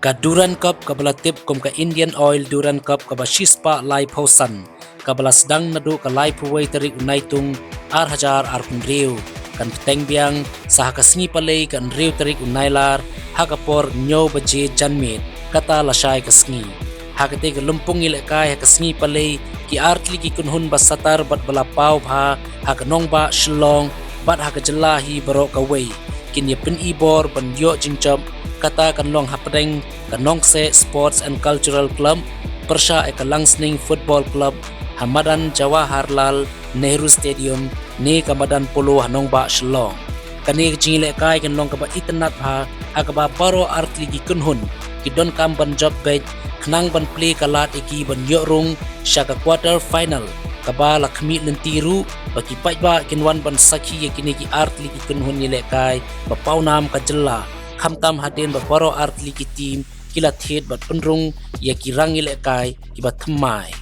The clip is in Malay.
Ka Duran Cup kabala tip kum ka Indian Oil Duran Cup kaba Shispa Lai Phosan kabala sedang nadu ka Lai Puway tarik unaitung Hajar Punriu kan peteng biang sah ka sngi palay kan riu tarik unailar hakapor nyo baje janmit kata lasai ka sngi hakate ka lumpung ilekay ka sngi palay ki artli ki kunhun basatar bat bala pau bha hakanong ba shlong bat hakajelahi barok kaway kin ye pin ibor ban yo jinjam kata kanlong hapdeng kanongse Sports and Cultural Club persya ekalangsning Football Club Hamadan Jawaharlal Nehru Stadium ni kamadan puluh hanongba Shillong kani jingle kai kanlong kaba itanat ha akaba baro artli gi kunhun kidon kam ban job bed knang ban play kalat iki ban yorung syaka quarter final kaba lakmi lentiru baki paiba kinwan ban sakhi yakini ki artli gi kunhun nile kai bapaunam kajella khamtam hadin baparo artli ki team kila thet bat penrung ya kirang ile kai ki bat thamai